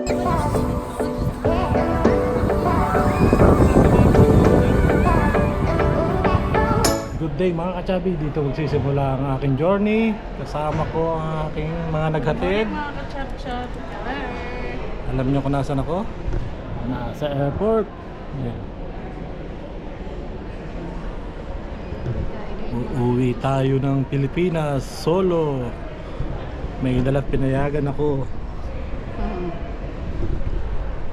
Good day mga kachabi, dito magsisimula ang aking journey. Kasama ko ang aking mga naghatid. Mga kachap-chap. Alam nyo kung nasan ako? Nasa airport. Yeah. Uuwi tayo ng Pilipinas solo. May dalat pinayagan ako.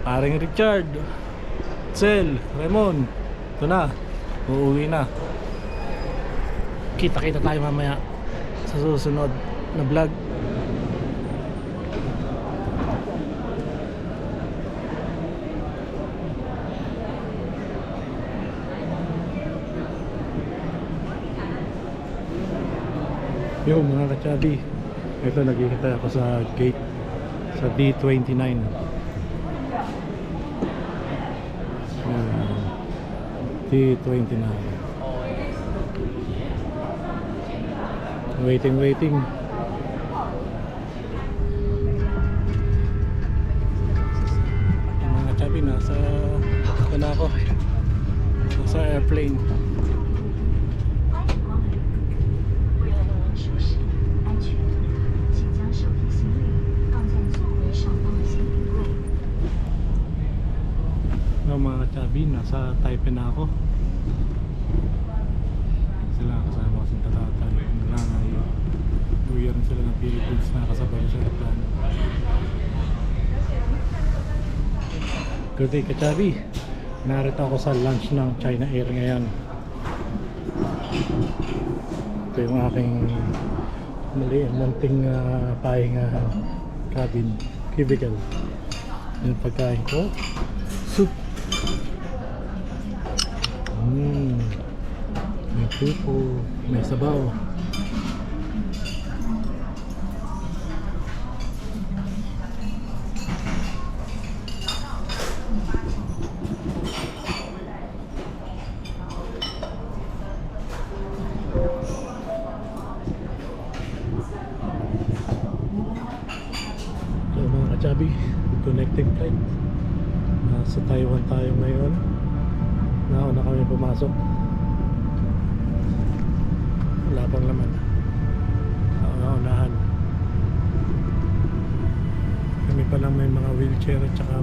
Paring Richard, Sel, Raymond. Ito na, uuwi na. Kita-kita tayo mamaya sa susunod na vlog. Yo mga kachabi, ito nagkikita ako sa gate sa D29. D29. Waiting. Mga kachabi, nasa ito na ako sa airplane. Mga kachabi, nasa Taipei na ako. Sila kasama ko sa tatatay. Uwi rin sila ng Philippines na kasabay sa airplane. Good day kachabi, narito ako sa lunch ng China Air ngayon. Ito yung aking munting pahinga cabin, cubicle. Yung pagkain ko, soup. May pupo, may sabaw. So mga kachabi, connecting flight. Sa Taiwan tayo ngayon. Nauna kami pumasok. Wala pang laman. Naunahan. Kami pa lang may mga wheelchair at saka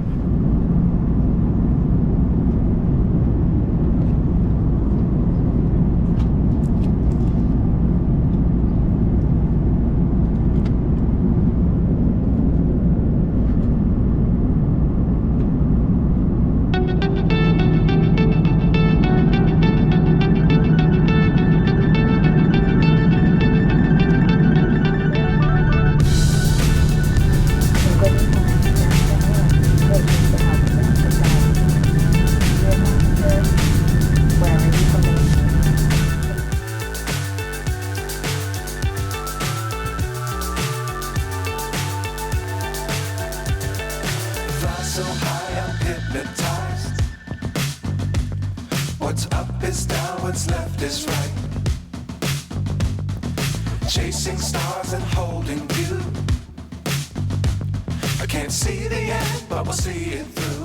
so high I'm hypnotized. What's up is down, what's left is right. Chasing stars and holding you. I can't see the end, but we'll see it through.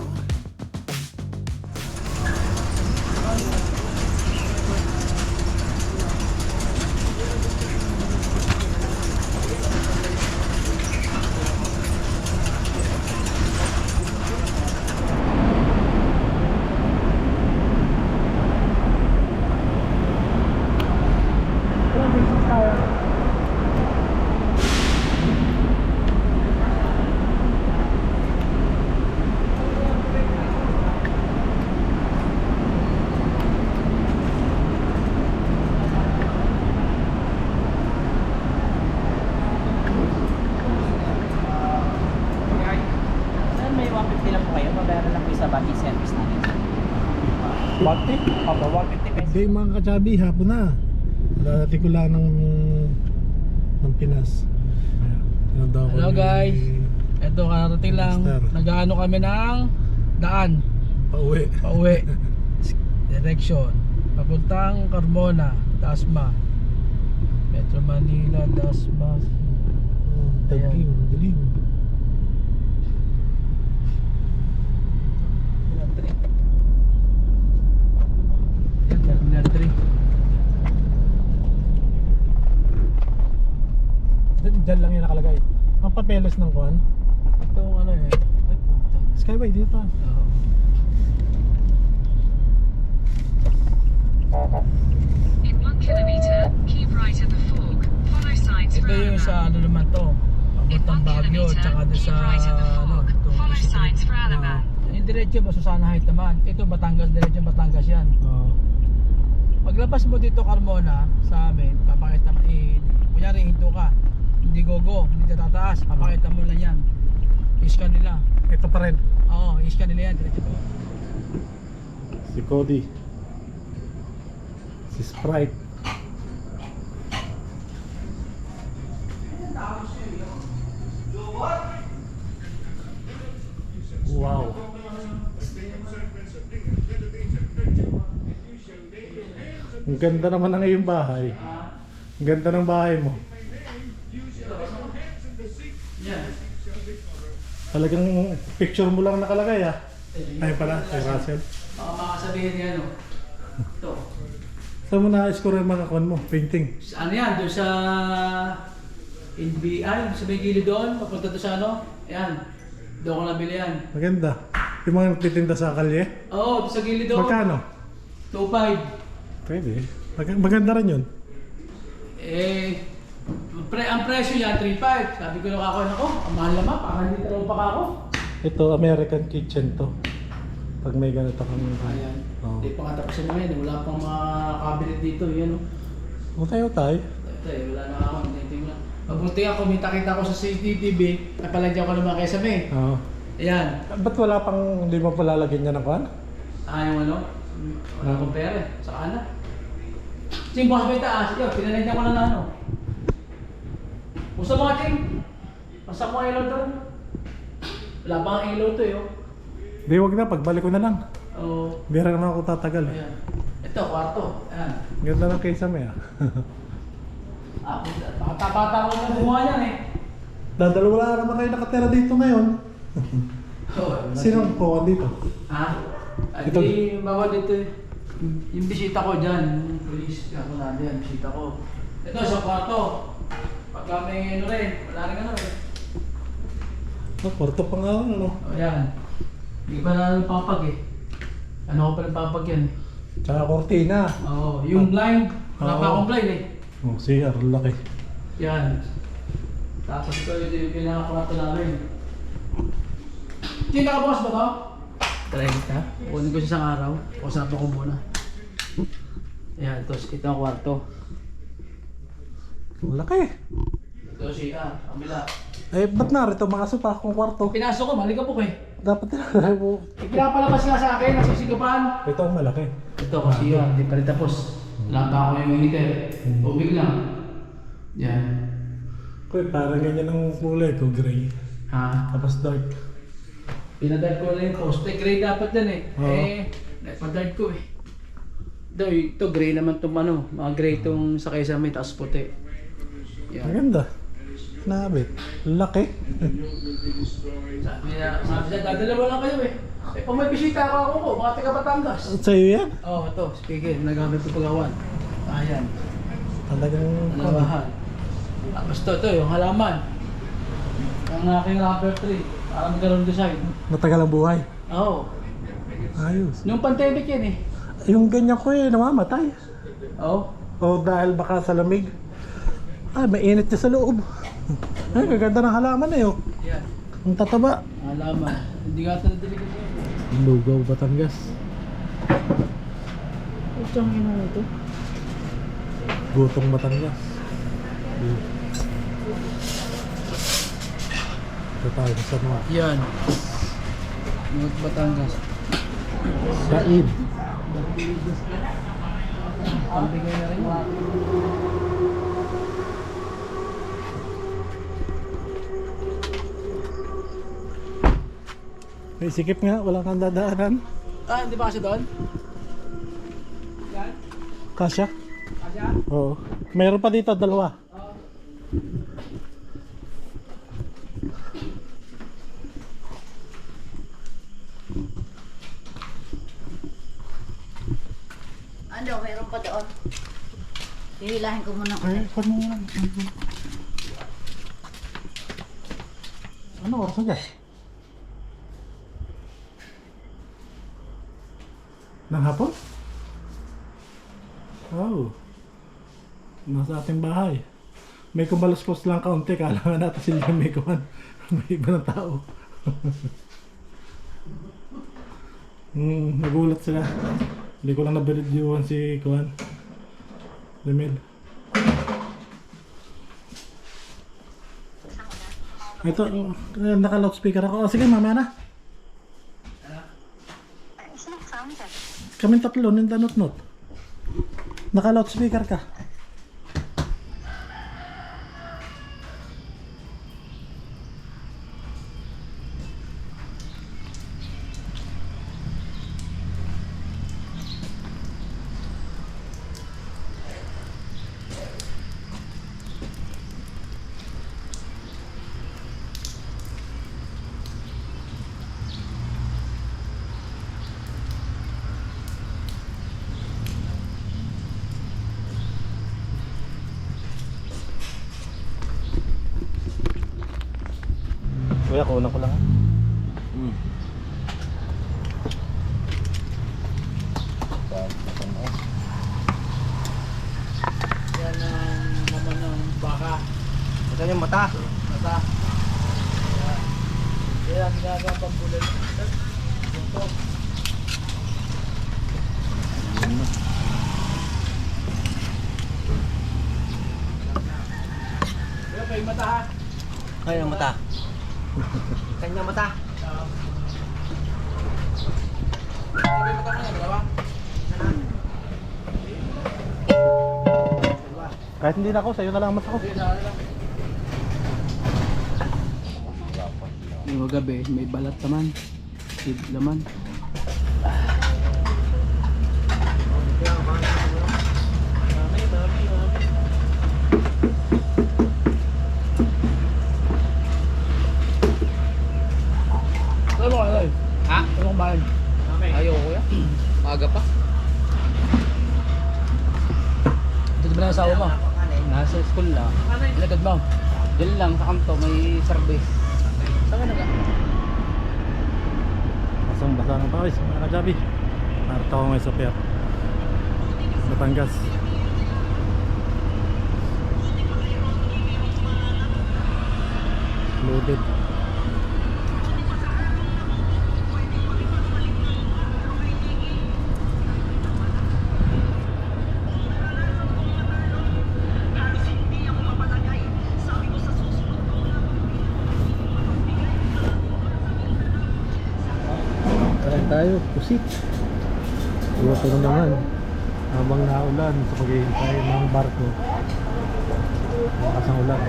Bakit? Apa, 150 pesos. okay mga kachabi, hapon na. Darating ko lang ng Pinas. Ayan, daw ako Hello ni guys. Ito kararating lang. Master. Nag-ano kami ng daan. Pauwi. Direction. Papuntang Carmona, Dasma. Metro Manila, Dasma. Taging, dilim. nakalagay? Ang papeles ng kuan? Itong ano eh. Ay puta. Skyway dito. Oo. In 1 kilometer, keep right at the fork. Follow signs Ito for yung Alaman. sa ano naman to. In Papuntang 1 Baguio kilometer, tsaka doon keep sa right at the ano, fork. itong Follow East signs for Street. Alaman. Yung diretso ba Susana Heights naman. Ito Batangas, diretso Batangas yan. Oo. Paglabas mo dito Carmona sa amin, papakita mo kunyari hinto ka. Hindi gogo, hindi ka tataas, papakita mo lang yan. Iskan nila. Ito pa rin. Oo, iskan nila yan, diretso doon. Si Cody. Si Sprite. Wow. Ang ganda naman ng iyong bahay. Ang ganda ng bahay mo. Yan. Talagang picture mo lang nakalagay ah. Ay pala, kay Russell. Baka makasabihin niya ano. Ito. Saan mo na-score yung mga kuwan mo? Painting? Ano yan, doon sa NBI, sa may gilid doon, papunta doon sa ano. Yan. Doon ko nabili yan. Maganda. Yung mga nagtitinda sa kalye? Oo, doon sa gilid doon. Magkano? 2.5. Pwede. Maganda rin yun. Ang presyo niya 3.5. Sabi ko lang ako, nako, ang mahal naman, parang hindi talaga pa ako. Ito, American Kitchen to. Pag may ganito kang... Ayan. Oo. Hindi pa nga tapos na ngayon, wala pang mga cabinet dito, yan o. Utay-utay. Ito eh, wala na ako, hindi mo na. Mabuti nga, kumita-kita ko sa CCTV, napalagyan ko naman kay Same. Oo. Ayan. Ba't wala pang... Hindi mo palalagyan niya ng kuwan? Yung ano, wala akong pera eh, saka na. Ching, boss may taas, yun, pinalagyan ko na ano. Gusto mo ka, Ching? Masak mo ang ilaw doon. Wala pa ang ilaw to eh, oh. Di, wag na. Pagbalik ko na lang. Oh, Bira naman ako tatagal. ayan. Ito, kwarto. Ayan. Ganda ng kaysa may ah. Bata-bata ko na gumawa niyan eh. Dadalo wala naman kayo nakatira dito ngayon. Oh, Sinong kuwan dito? Ha? Ay, Ito. di, bawal dito eh. Yung bisita ko dyan, yung police, ako na yan, bisita ko. Ito, sa kwarto. Pagka may ano rin, wala rin ano eh. Oh, kwarto pa nga ano. O yan. Hindi pa na papag eh. Ano ko pa nagpapag yan eh. Tsaka kortina. Oo, yung blind. Wala pa Oo. akong blind eh. Oh, CR, laki. Yan. Tapos ito yung pinakakwarto namin. Hindi nakabukas ba to? Try kita. Kunin ko siya isang araw. Kusap ko muna. Yan, ito ang kwarto. Laki. Ito siya, kabila. Eh, ba't narito mga sopa kung kwarto? Pinasok ko, malikapok eh. Dapat tinatry mo. Pinapalabas nga sa akin, nasisigapan. Ito ang malaki. Ito kasi yun, hindi pa rin tapos. Wala pa ako yung heater. Tubig lang. Yan. Kuy, parang ganyan ang kulay ko, gray. Ha? Tapos dark. Pinadart ko na yung poste. Gray dapat yan eh. Oo. Naipadart ko eh. Ito gray naman itong ano. Mga gray itong sa kaysa may taas puti. Yan. Maganda. Nabit. Laki. Sabi niya, dadalawa lang kayo eh. Eh, kung may bisita ako, mga taga Batangas. Sa'yo yan? Oo, ito, speaker, nagamit ko pagawan. Ayan, Talagang... alawahan. Tapos ito, yung halaman. Ang aking rubber tree, para magkaroon design. Matagal ang buhay. Oo, Ayos. nung pandemic yan eh. Yung ganyan ko eh, namamatay. Oo, O dahil baka sa lamig. Ay, mainit siya sa loob. Ay, kaganda ng halaman eh oh. yan, Ang tataba. halaman. Hindi ka ito nadilig ko. Lugaw, Batangas. Ito ang ina ito. Gutong Batangas. Ito tayo sa mga. Yan. North Batangas. Said. Pambigay na rin. May sikip nga, wala kang dadaanan. Hindi ba kasi doon? Yan? Kasya? Kasya? Oo. Meron pa dito, dalawa. Oo. Ano, meron pa doon. Hihilahin ko muna. Ay, paano nga? Ano oras na dyan? Nang hapon? Oh. Nasa ating bahay. May kumaluskos lang kaunti. Kala nga natin sila may kuman. May iba ng tao. Nagulat sila. Hindi ko lang nabiridyohan si Kuan. Lemel. Ito, naka-loudspeaker ako. Oh, sige, mamaya na. Kaming tatlo, nindanot-not. Naka-loudspeaker ka. Kuya, kunan ko lang. Yan ang naman ng baka. Ito yung mata. Mata. Yan ang ginagawa pang bulay. Ito. Kaya pa yung mata ha. Ay, ang mata. Kanya mata. Sabi mata mo na, dalawa? Kahit hindi na ako, sa'yo na lang mas ako. Ngayong gabi, may balat naman. Laman. Ano mo kayo? Ha? Ano kong bahay? Ayaw kuya. Maaga pa. Dito ba na asawa mo? Nasa school na. Ilagad mo. Diyan lang sa kanto may service. Saan ka naga? Basang-basa ng pawis, mga kajabi. Narito ako ngayon sa Pier Batangas. Loaded. Kain tayo, pusit. Iwato na naman. Habang naulan sa paghihintay ng barko. Malakas ang ulan.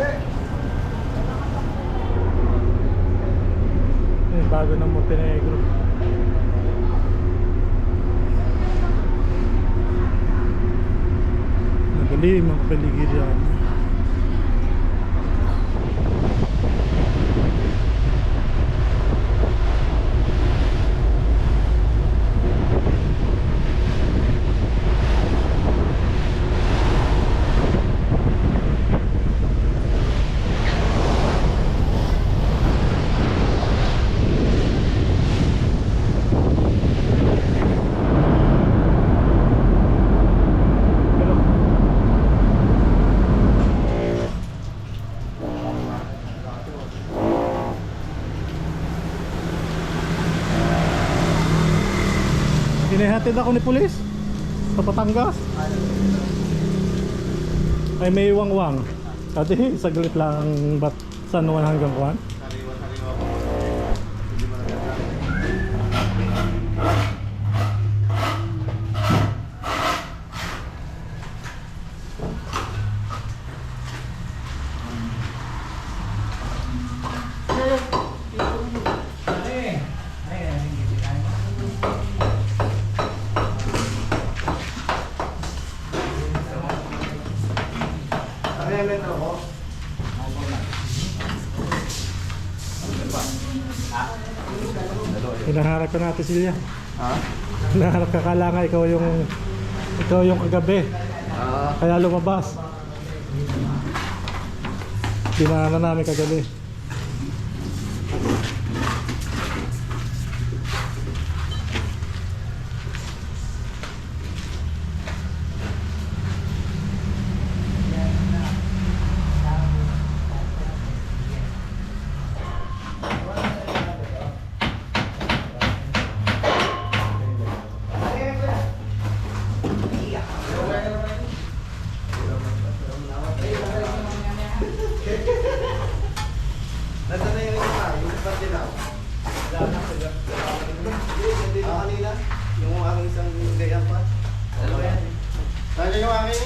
Bago ng Montenegro. Nagalim ang paligid. Hinihatid ako ni pulis sa Batangas. Ay may wangwang. Dati saglit lang bat San Juan hanggang Juan. Hinaharap ka natin Silya. Ha? Hinaharap ka, kala nga ikaw yung kagabi. Kaya lumabas. Dinaanan namin kagabi. Nasa na yung isa, yung parte na. Hindi na kanina, yung aking isang gayang pa. Dalawa yan. Nandiyan yung aking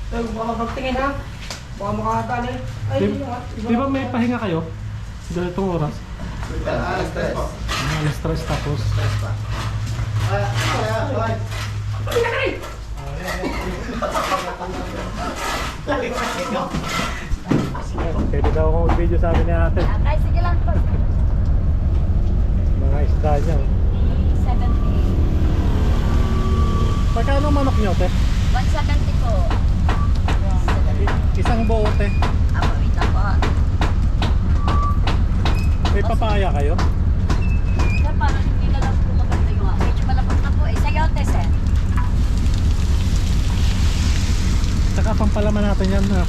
Ay, baka magtingin ha. Baka makakatali. Ay, Di, yun nga. di ba may pahinga kayo? Ganitong oras? stress po. Alas 3 tapos. Stress pa. Pwede daw akong video sa amin ni ate. Ay, sige lang po. Mga isda niya. 70. Pagkano manok niyo, te? 170 po. Isang bote. Ako, wait lang po. May papaya kayo? Sir, parang hindi na lang po maganda yung medyo malapot na po. Sayote, sir. Tsaka pampalaman natin yan na.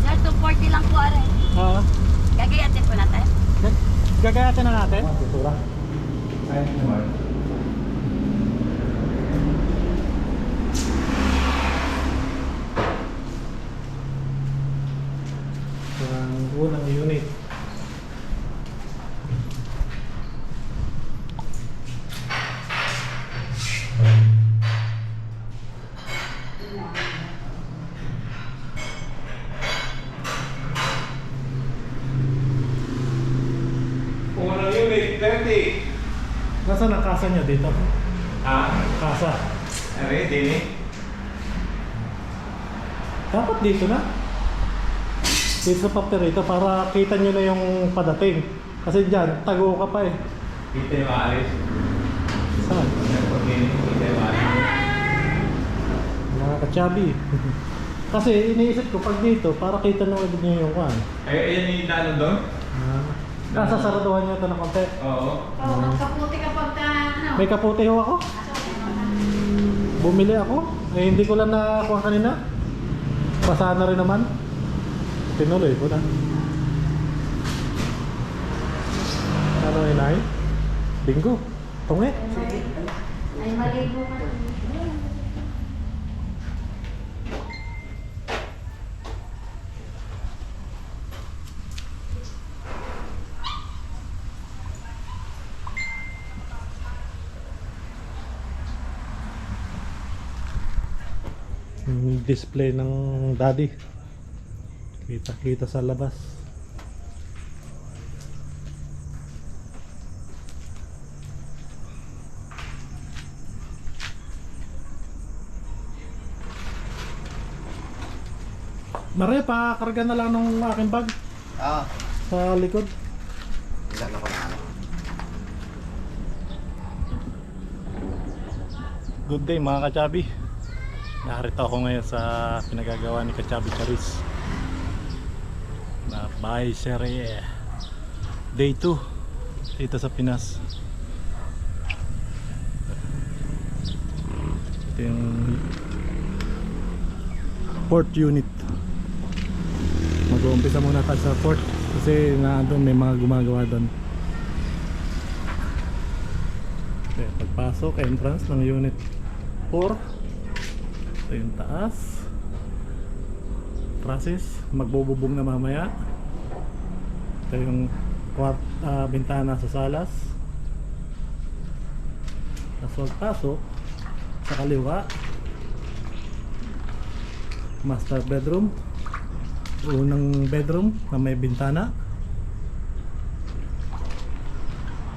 Sir, 240 lang po, are. Ah, Gagayatin po natin. gagayatin na natin. Tutura. Ang unang unit. Unang unit, 30. Nasaan ang kasa niya dito? Kasa. Ready ni? Dapat dito na. Dito sa papel para kita nyo na yung padating. Kasi dyan, tago ka pa eh. Kita yung aalis. Saan? Kita yung aalis. Mga kachabi. Kasi iniisip ko pag dito, para kita nyo ulit nyo yung kan. Ay, ayan yung lalo doon? Sasaraduhan nyo ito ng konti. Oo. Oo, magkaputi kapag ano. May kaputi ho ako. Bumili ako. Eh, hindi ko lang nakakuha kanina. Basa na rin naman. Tinuloy ko na. Ano inay? Bingo. Tungi. Ay, maligo ka. Yung display ng daddy. Kita-kita sa labas. Mare, pakarga na lang ng aking bag sa likod. Ilan ako na ano. Good day mga kachabi. Narito ako ngayon sa pinagagawa ni Kachabi Charis na bahay serye Day 2 dito sa Pinas. Ito yung port unit. Mag-uumpisa muna tayo sa port kasi doon may mga gumagawa doon. Okay, pagpasok, entrance ng unit 4. Ito yung taas. Process, magbububog na mamaya. Ito yung bintana sa salas. Tapos pagpasok sa kaliwa, master bedroom. Unang bedroom na may bintana.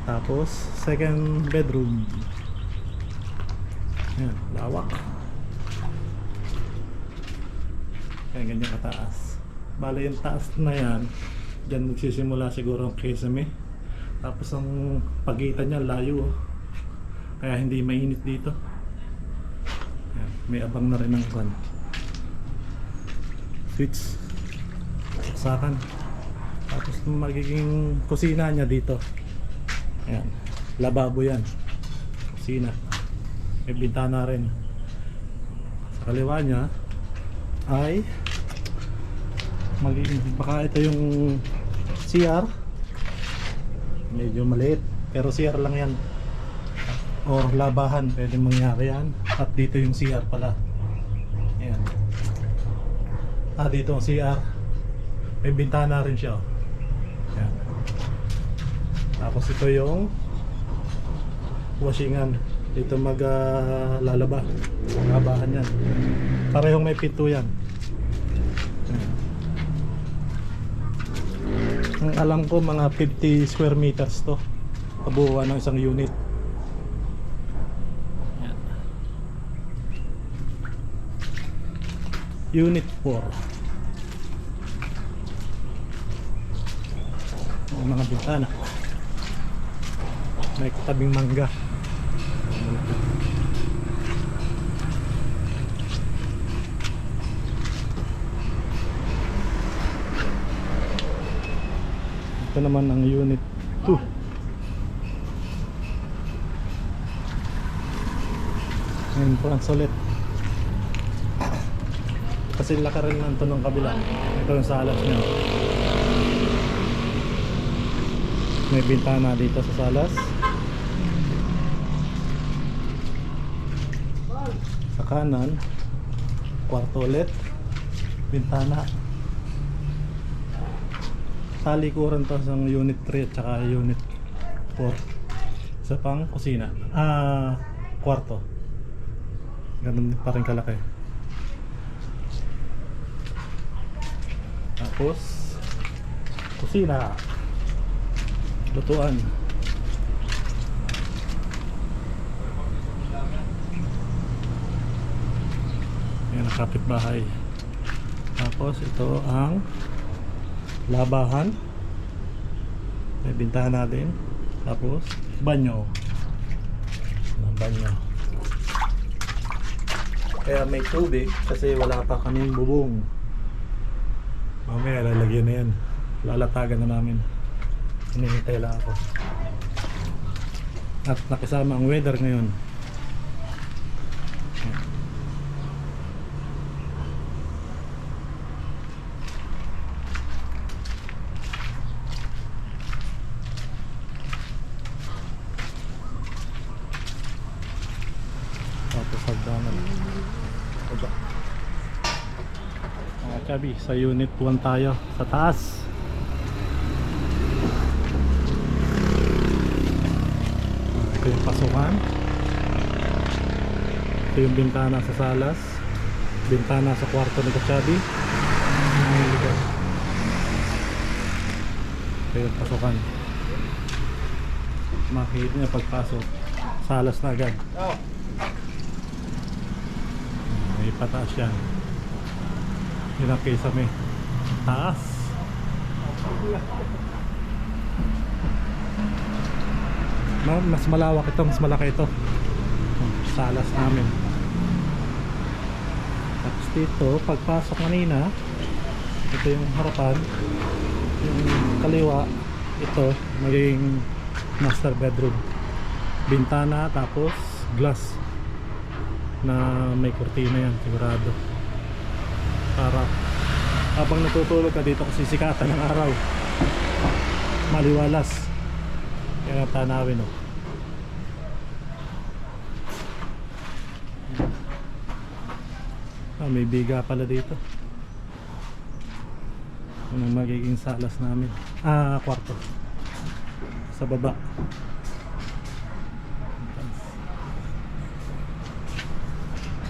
Tapos second bedroom. Ayan, lawak. Kaya ganyan kataas. Bale yung taas na yan, dyan magsisimula siguro ang kesame. Tapos ang pagitan niya layo. Kaya hindi mainit dito. Ayan. May abang na rin ng kan. Switch. Saksakan. Tapos magiging kusina niya dito. Ayan. Lababo yan. Kusina. May bintana rin. Sa kaliwa niya ay magiging, baka ito yung CR. Medyo maliit. Pero CR lang yan. Or labahan. Pwede mangyari yan. At dito yung CR pala. Ayan. Dito ang CR. May bintana rin siya. Ayan. Tapos ito yung washingan. Dito lalaba. Labahan yan. Parehong may pinto yan. Ayan. Ang alam ko mga 50 square meters to. Kabuuan ng isang unit. Ayan. Unit 4. Ang mga bintana. May katabing mangga. Ito naman ang unit 2. Entrance ulit. Kasi laka rin lang ito ng kabila. Ito yung salas niya. May bintana dito sa salas. Sa kanan, kwarto ulit. Bintana. Talikuran to sa unit 3 at saka unit 4. Isa pang kusina. Kwarto. Ganun pa rin kalaki. Tapos kusina. Lutuan. Yan ang kapitbahay. Tapos ito ang labahan. May bintana din. Tapos banyo. Banyo. Kaya may tubig kasi wala pa kaming bubong. Mamaya lalagyan na yan. Lalatagan na namin. Hinihintay lang ako. At nakisama ang weather ngayon. Tapos hagdanan. Baba. Mga kabi, sa unit 1 tayo. Sa taas. Ito yung pasukan. Ito yung bintana sa salas. Bintana sa kwarto ni Kachabi. Ito yung pasukan. Makikita niya pagpasok. Salas na agad. May pataas yan. Yun ang kisame. Taas. Mas malawak ito, mas malaki ito. Salas namin. Tapos dito, pagpasok kanina, ito yung harapan. Yung kaliwa, ito, magiging master bedroom. Bintana, tapos glass na may kurtina yan, sigurado. Para habang natutulog ka dito kasi sikatan ng araw, maliwalas. Kaya tanawin, oh. May biga pala dito. Ano magiging salas namin? Kwarto. Sa baba.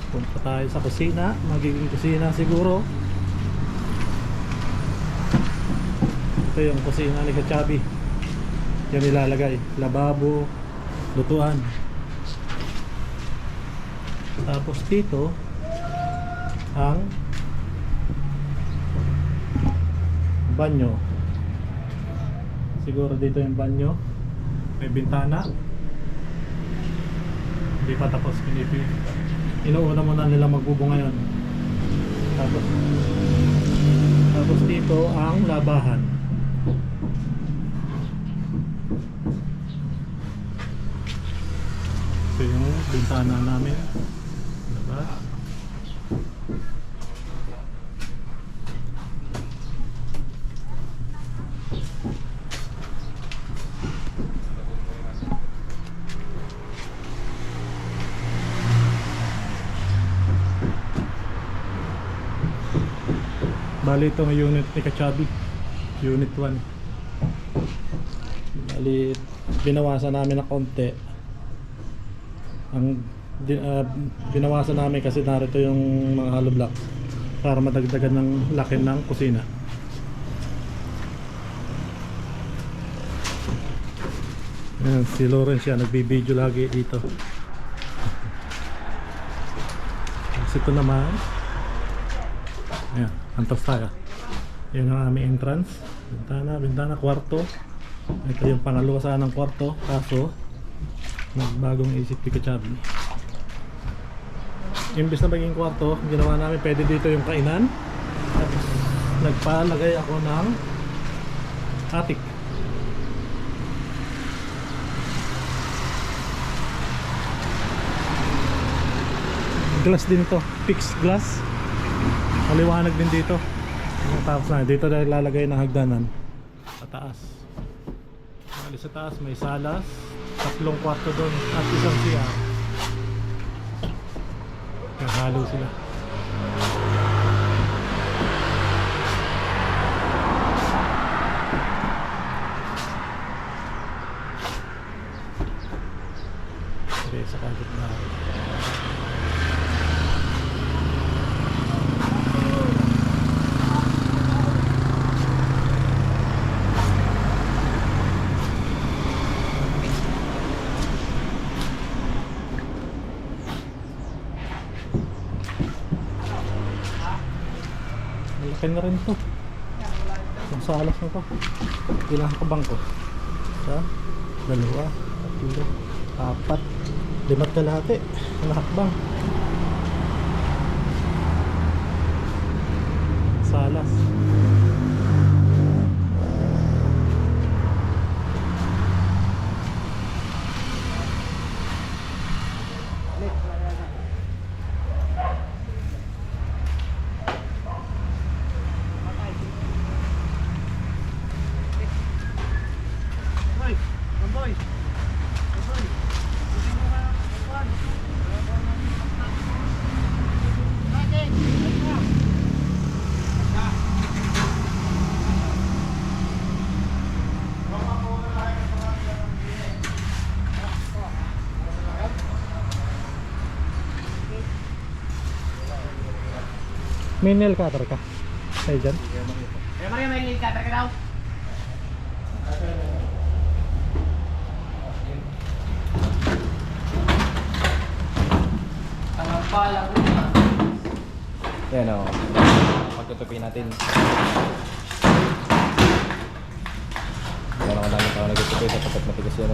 Punta tayo sa kusina. Magiging kusina siguro. Ito yung kusina ni Kachabi. Yan nilalagay. Lababo, lutuan. Tapos dito ang banyo. Siguro dito yung banyo. May bintana. Hindi pa tapos Inuuna muna nila magbubunga yun. Tapos dito ang labahan. Ito yung bintana namin. Diba? Bali itong unit ni Kachabi, unit 1. Bali binawasan namin ng konti. Binawasan namin kasi narito yung mga hollow blocks para madagdagan ng laki ng kusina. Ayan, si Lawrence yan, nagbibideo lagi dito. Kasi ito naman, ayan, antas tayo. Yan ang aming entrance. Bintana, kwarto. Ito yung pangalawa sana ng kwarto. Kaso bagong isip ni Kachabi. Imbes na maging kwarto, ginawa namin pwede dito yung kainan. Tapos nagpalagay ako ng attic. Glass din to, fixed glass. Maliwanag din dito. Tapos na, dito dahil lalagay ng hagdanan pataas. Bali sa taas may salas, 3 kwarto doon at isang CR. Naghalo sila. Okay, sa kagit na. Malaki na rin to. Ang salas na to. Ilang kabangko? Isa, 2, 3, 4, 5 kalahati. Ang hakbang. Salas. May nail cutter ka? Ay dyan? Kaya Maria, may nail cutter ka daw? Ang pala ko na. Yan o. Pagtutupin natin. Yan ang dami pa nagtutupin sa papat matigas yan.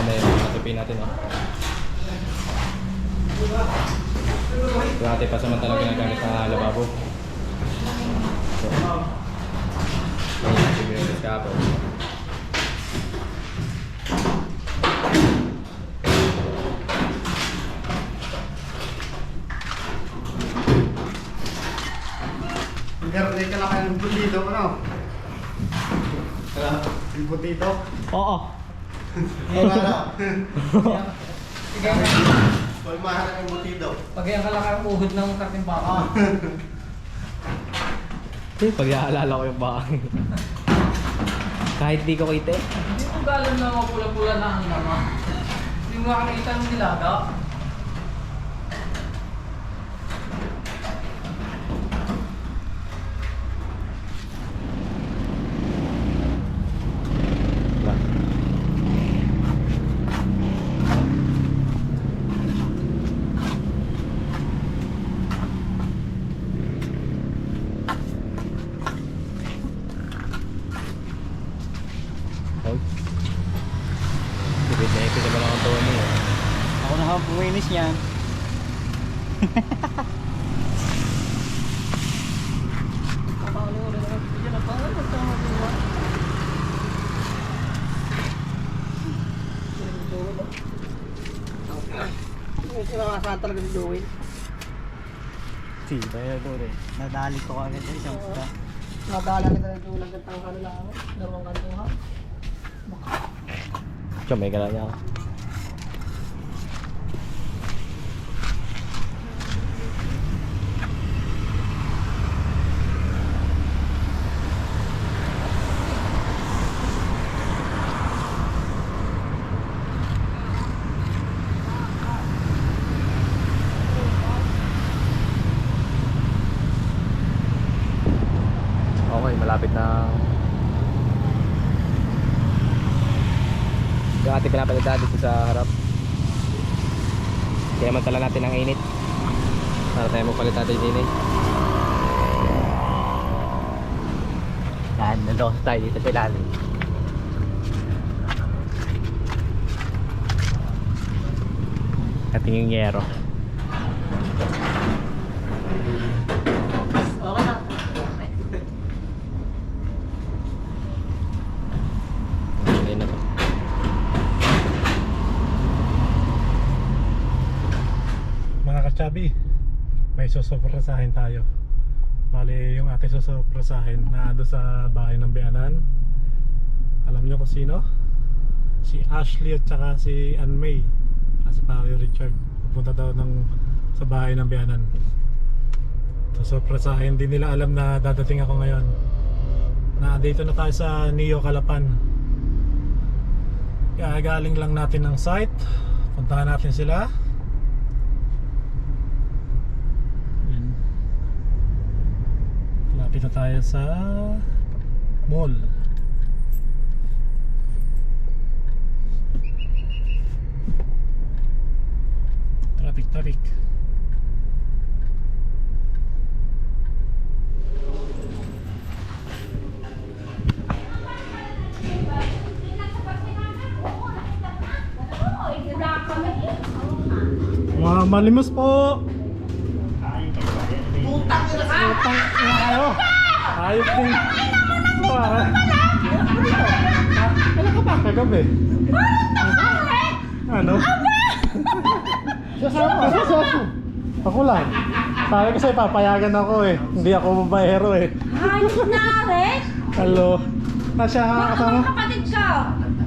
May natupin natin o. Ito natin pa samantalang ginagamit na lababo. So, yan yung sigurado sa kapal. Hindi ka lang kayo ng butito, ano? Yung butito? Oo. Yung ano? Pag mahal yung butito. Pag yung kalaki ang uhod ng karting baka. Pag naalala ko yung baka. Kahit di ko kita eh. Hindi mo galang na mga pula-pula na ang naman. Hindi mo makakita ng nilaga. Hoy. Ipit na ipit naman ang Tony eh. Ako na ang puminis niyan. Sinakasaan talaga si Joey. Siba yan ito rin. Nadali ko agad sa isang puta. Nadala kita na ito nagkatang ka nila ako. Dalawang kanto ha. Siya may gala niya ako. Okay, malapit na. Yung ating pinapalitan dito sa harap. Kaya mantala natin ang init para tayo magpalit natin yung init. Yan, nalose tayo dito sa ilalim. Ating yung yero. Okay na. Okay na to. Mga kachabi, may susurpresahin tayo. Bali yung ating susurpresahin na ando sa bahay ng Bianan. Alam nyo kung sino? Si Ashley at saka si Anmay. Si Pari Richard. Pupunta daw sa bahay ng Bianan. Susurpresahin, hindi nila alam na dadating ako ngayon. Na dito na tayo sa Neo Calapan. Kaya galing lang natin ng site. Puntahan natin sila. Lapit na tayo sa mall. Traffic. Mga malimos po. Utang na kayo. Ayop din. Kailan ka ba? Kagabi. Ano? Sasama. Ako lang. Sabi ko sa'yo, papayagan ako eh. Hindi ako babayero eh. Ayos na, Rex. Hello. Nasya kasama? Mga kapatid ko.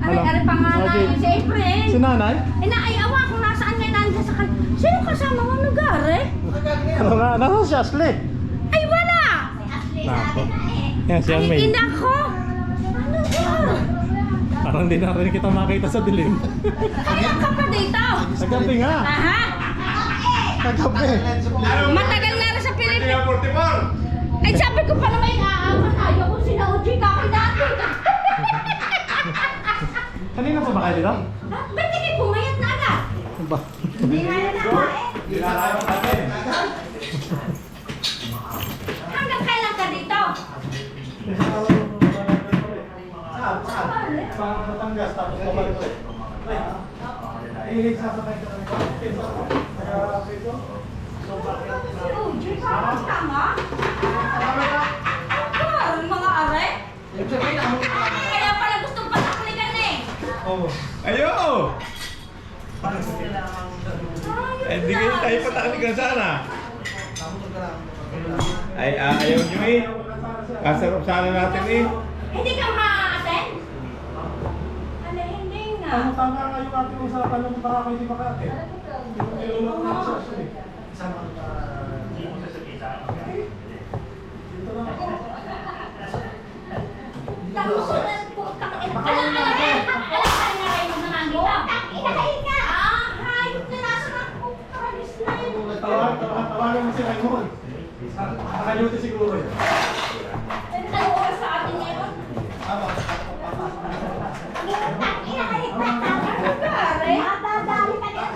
Hello. Ari pangalan Okay. si April. Si nanay? Eh, naayawa kung nasaan niya nandiyan sa kan. Sino kasama mo lugar eh? Ano nga? Nasaan si Ashley? Ay, wala! Nako. Yan si Anmay. Ay, inako! Ano ba? Parang di na rin kita makita sa dilim. Kailan ka pa dito? Kagabi nga. Aha! Kagabi. Matagal na rin sa Pilipinas. Ay, sabi ko pa naman aawan tayo kung sina Uji kakinatin. Kanina pa ba kayo dito? Ba't hindi pumayat na agad? Ba? Hindi nga na nakain. Hanggang kailan ka dito? Sa Batangas tapos pabalik ulit. Sasakay ka rin ba? Si Uji, parang tama? Parang mga are? Kaya pala gustong pataklikan eh. Oo. Ayo! Eh, di kayo tayo pataklikan sana. Ay, ayaw nyo eh. Kasarap sana natin eh. Hindi ka ma-attend? Ano, hindi nga. Ano tama nga yung ating usapan ng para kayo di maka-attend? Nilulong na sa Ashley. Tapos ulan po, alam na rin kayo nandito. Inahay ka! Ah, hayop na nasa ng putalis na yun. Tawagan mo si Raymond. Nakayuti siguro yun. Ano oras sa atin ngayon? Inahay ka! Pare, dadali ka niyan.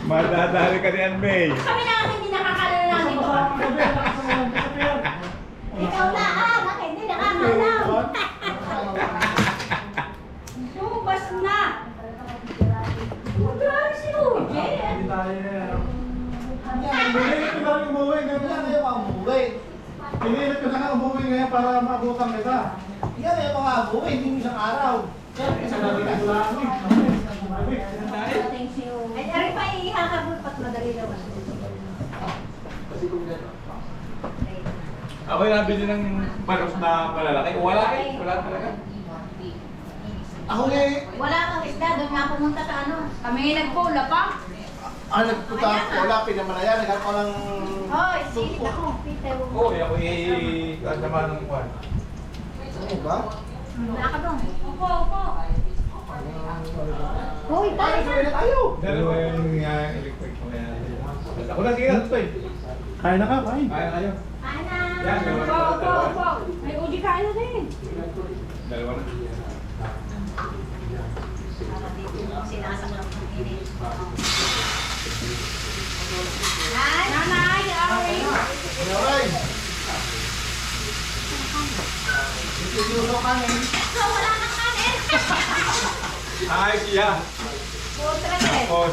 Madadali ka ni Anmay. Kami na ang hindi nakakalala lang dito. Ikaw na, bakit hindi nakakalaw? buhay. Pinilit ko na nga umuwi ngayon para maabutan kita. Yan yung mga buhay, hindi isang araw. Isa na rin ako lang. Thank you. Ay, aray pa, ihakabot pat madali daw. Ako'y nabili ng panos na malalaki. Wala eh. Wala talaga. Ako eh, Wala kang isda, doon nga pumunta sa ano. Kami nagpula pa. nagpunta ako, wala, pinamalayan, nagkat ko ng... Hoy, silip ako. Peter. Oo, ako eh. Kasama ng kwan. Ano ba? Wala ka doon. Upo, upo. Hoy, tayo Ay, na tayo! Dalawa yung electric ko kaya. Ako na sige na, Toy. Kain na ka, kain. Kaya kayo. Ana. Yan, dalawa na. Upo, upo, upo. May uji kain na din. Dalawa na. Sinasaklang ng init. Nanay, Ari. Alright! Ito ka na So, wala nang kanin. Ay, siya. Putra ka eh. Oh,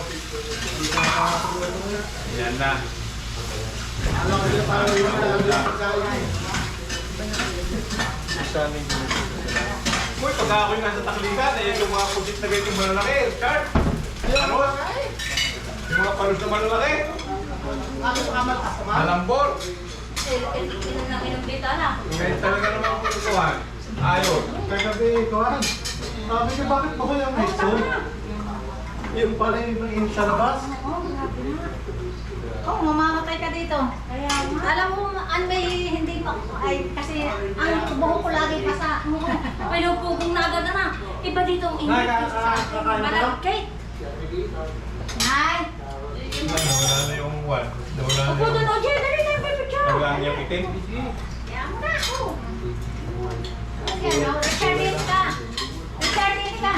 yan na. Alam ko nila parang yung mga pagkain. Uy, pagka ako'y nasa taklikan, eh, yung mga pugit na ganyan malalaki, Chart. Ano? Yung mga palos na malalaki. Ako sa kamal customer. Malambor. Inom na inom dito, ano? Ngayon talaga naman ang kukuhan. Ayos. Kagabi, kuhan. Sabi niyo, bakit ba ko yung iPhone? Yung pala yung init sa labas. Oh, mamamatay ka dito. Alam mo, ano may hindi pa, ay, kasi ang buhok ko lagi pa sa, pinupugong na agad na. Iba dito ang init sa malagkit. Nay! Wala na yung one. Wala na Upo doon, yung... Oje, dali tayo may picture. Wala na yung itim. Kaya mo na ako. Yan, Richardin ka. Richardin ka.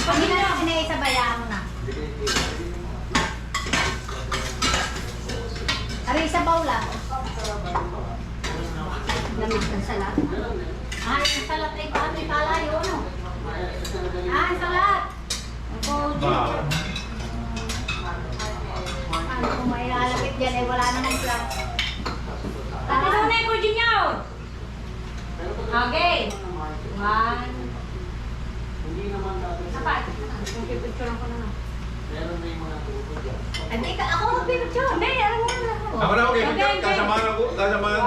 Pag ginagawa sinaysa, bayaan mo na. Ari sa bawla. Lamig ng salat. Ah, yung salat ay paano ikalayo, no? Ah, yung salat. Ang koji. Paano kung may lalapit dyan, eh wala namang plug. Tati mo na yung koji niyo. Okay. One. Apat. Pipicturean ko na na. Hindi ka, ako magpipicture. Hindi, alam mo na. Ako na, okay. Kasamaan ako. Kasamaan